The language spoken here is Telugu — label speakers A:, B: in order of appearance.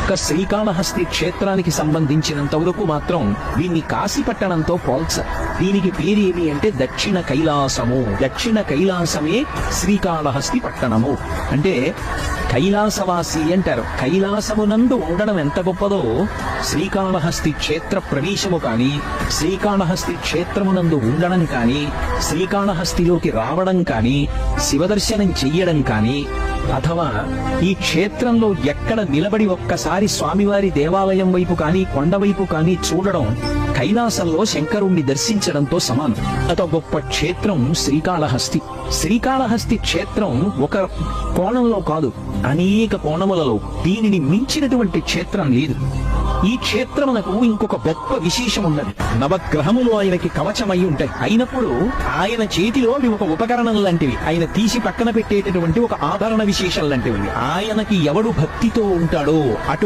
A: ఒక్క శ్రీకాళహస్తి క్షేత్రానికి సంబంధించినంత వరకు మాత్రం దీన్ని కాశీపట్టణంతో పోల్చారు. దీనికి పేరేమి అంటే దక్షిణ కైలాసము. దక్షిణ కైలాసమే శ్రీకాళహస్తి పట్టణము. అంటే కైలాసవాసి అంటారు. కైలాసమునందు ఉండడం ఎంత గొప్పదో శ్రీకాళహస్తి క్షేత్ర ప్రవేశము కానీ, శ్రీకాళహస్తి క్షేత్రమునందు ఉండడం కానీ, శ్రీకాళహస్తిలోకి రావడం కానీ, శివదర్శనం చెయ్యడం కానీ, అథవా ఈ క్షేత్రంలో ఎక్కడ నిలబడి ఒక్కసారి స్వామివారి దేవాలయం వైపు కానీ, కొండ వైపు కానీ చూడడం కైలాసంలో శంకరుణ్ణి దర్శించడంతో సమానం. అత గొప్ప క్షేత్రం శ్రీకాళహస్తి. శ్రీకాళహస్తి క్షేత్రం ఒక కోణంలో కాదు, అనేక కోణములలో దీనిని మించినటువంటి క్షేత్రం లేదు. ఈ క్షేత్రమునకు ఇంకొక గొప్ప విశేషం ఉన్నది. నవగ్రహములు ఆయనకి కవచమై ఉంటాయి. అయినప్పుడు ఆయన చేతిలో అవి ఒక ఉపకరణం లాంటివి, ఆయన తీసి పక్కన పెట్టేటటువంటి ఒక ఆభరణ విశేషం లాంటివి. ఆయనకి ఎవడు భక్తితో ఉంటాడో అటు